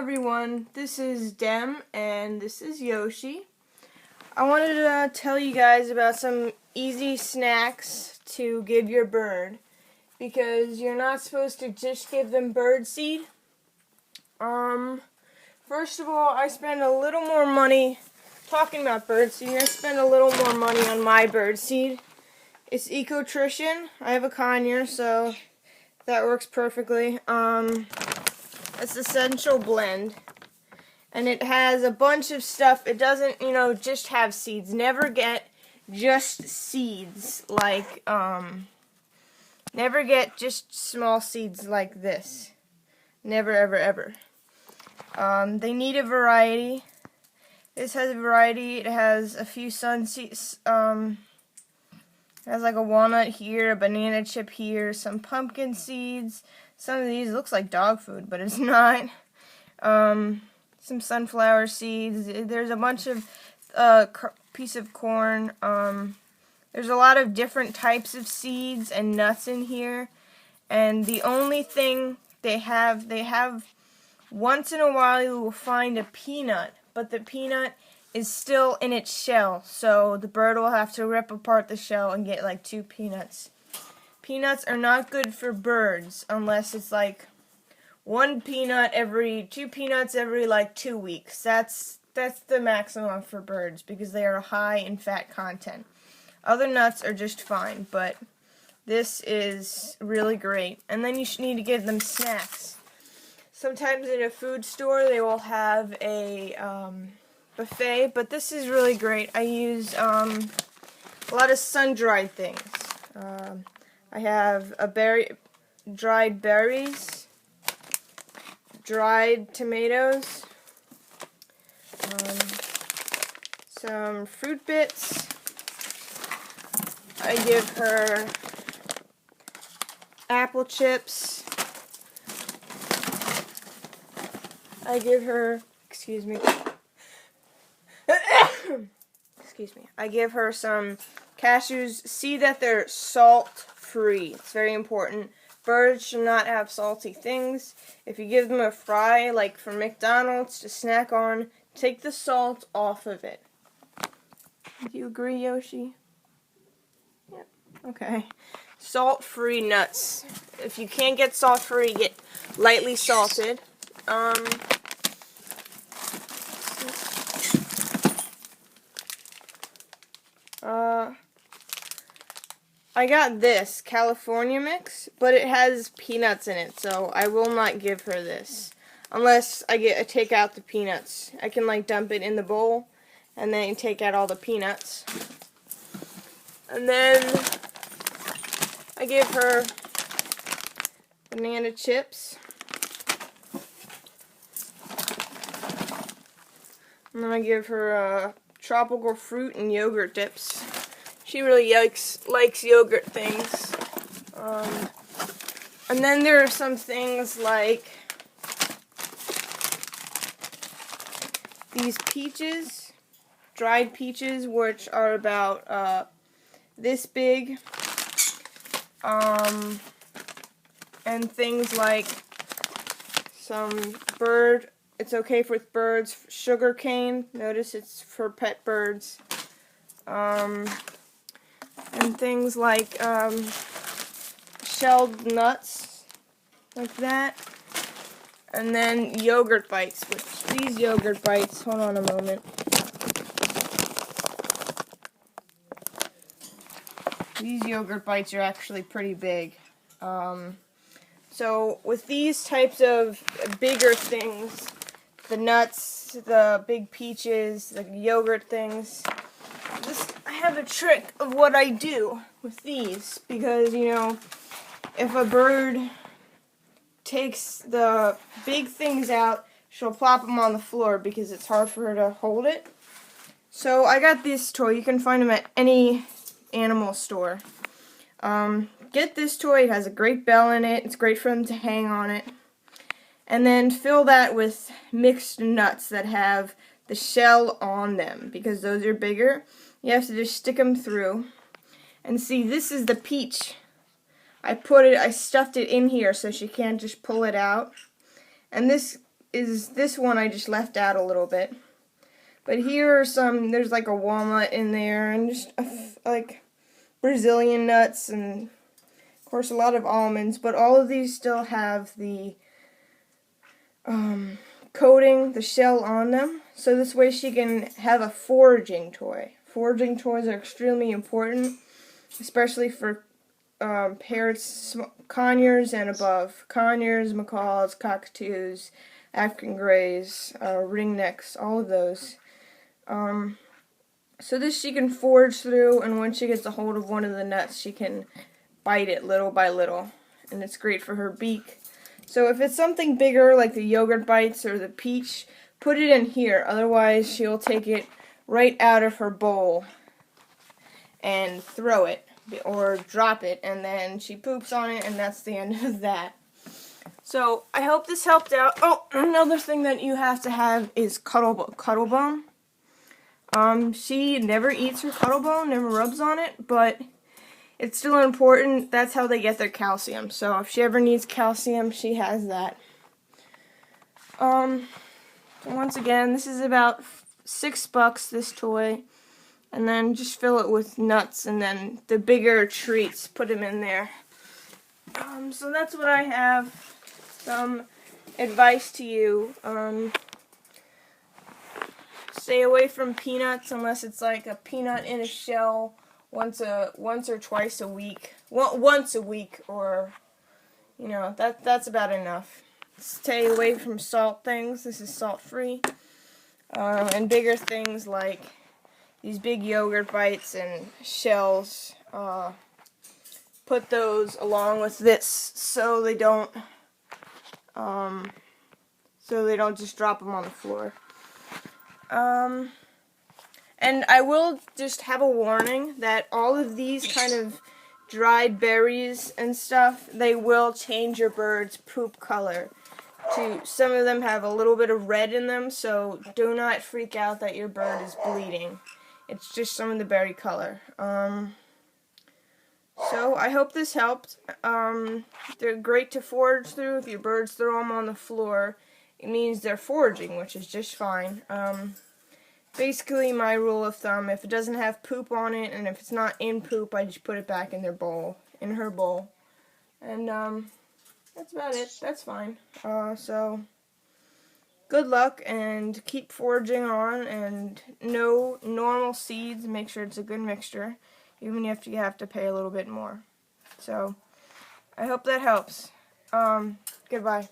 everyone, this is Dem and this is Yoshi. I wanted to tell you guys about some easy snacks to give your bird, because you're not supposed to just give them bird seed. First of all, I spend a little more money talking about bird seed. I spend a little more money on my bird seed. It's Ecotrition. I have a Conure, so that works perfectly. It's Essential Blend, and it has a bunch of stuff. It doesn't, just have seeds. Never get just seeds like, never get just small seeds like this. Never, ever, ever. They need a variety. This has a variety. It has a few sun seeds. It has like a walnut here, a banana chip here, some pumpkin seeds. Some of these looks like dog food, but it's not. Some sunflower seeds. There's a bunch of piece of corn. There's a lot of different types of seeds and nuts in here. And the only thing they have once in a while you will find a peanut, but the peanut is still in its shell, so the bird will have to rip apart the shell and get like 2 peanuts. Peanuts are not good for birds unless it's like 2 peanuts every like 2 weeks. That's the maximum for birds because they are high in fat content. Other nuts are just fine, but this is really great. And then you need to give them snacks. Sometimes in a food store they will have a buffet, but this is really great. I use a lot of sun-dried things. I have dried berries, dried tomatoes, some fruit bits. I give her apple chips. I give her, excuse me, I give her some cashews. See that they're salt-free. It's very important. Birds should not have salty things. If you give them a fry, like from McDonald's, to snack on, take the salt off of it. Do you agree, Yoshi? Yep. Okay. Salt-free nuts. If you can't get salt-free, get lightly salted. I got this California mix, but it has peanuts in it, so I will not give her this unless I take out the peanuts. I can like dump it in the bowl and then take out all the peanuts. And then I give her banana chips. And then I give her tropical fruit and yogurt dips. She really likes yogurt things. And then there are some things like these peaches, dried peaches, which are about this big. And things like some it's okay with birds, sugar cane. Notice it's for pet birds. And things like shelled nuts, like that. And then yogurt bites, which these yogurt bites, hold on a moment. These yogurt bites are actually pretty big. So with these types of bigger things, the nuts, the big peaches, the yogurt things, I have a trick of what I do with these, because, if a bird takes the big things out, she'll plop them on the floor because it's hard for her to hold it. So I got this toy. You can find them at any animal store. Get this toy. It has a great bell in it. It's great for them to hang on it. And then fill that with mixed nuts that have the shell on them, because those are bigger. You have to just stick them through. And see, this is the peach. I stuffed it in here so she can't just pull it out. And this is this one I just left out a little bit. But here are some, there's like a walnut in there, and just like Brazilian nuts, and of course a lot of almonds, but all of these still have the coating, the shell on them, so this way she can have a foraging toy. Foraging toys are extremely important, especially for parrots, conures and above. Conures, macaws, cockatoos, African greys, ringnecks, all of those. So this she can forage through, and when she gets a hold of one of the nuts, she can bite it little by little, and it's great for her beak. So if it's something bigger, like the yogurt bites or the peach, put it in here, otherwise she'll take it right out of her bowl and throw it, or drop it, and then she poops on it, and that's the end of that. So I hope this helped out. Oh, another thing that you have to have is Cuttlebone. She never eats her Cuttlebone, never rubs on it, but it's still important. That's how they get their calcium. So if she ever needs calcium, she has that. So once again, this is about $6, this toy. And then just fill it with nuts, and then the bigger treats, put them in there. So that's what I have. Some advice to you. Stay away from peanuts unless it's like a peanut in a shell once or twice a week. Well, once a week, or that's about enough. Stay away from salt things. This is salt free. And bigger things like these big yogurt bites and shells. Put those along with this so they don't just drop them on the floor. And I will just have a warning that all of these kind of dried berries and stuff, they will change your bird's poop color. Some of them have a little bit of red in them, so do not freak out that your bird is bleeding. It's just some of the berry color. So I hope this helped. They're great to forage through. If your birds throw them on the floor, it means they're foraging, which is just fine. Basically, my rule of thumb, if it doesn't have poop on it, and if it's not in poop, I just put it back in her bowl. And that's about it. That's fine. So good luck, and keep foraging on, and no normal seeds. Make sure it's a good mixture, even if you have to pay a little bit more. So I hope that helps. Goodbye.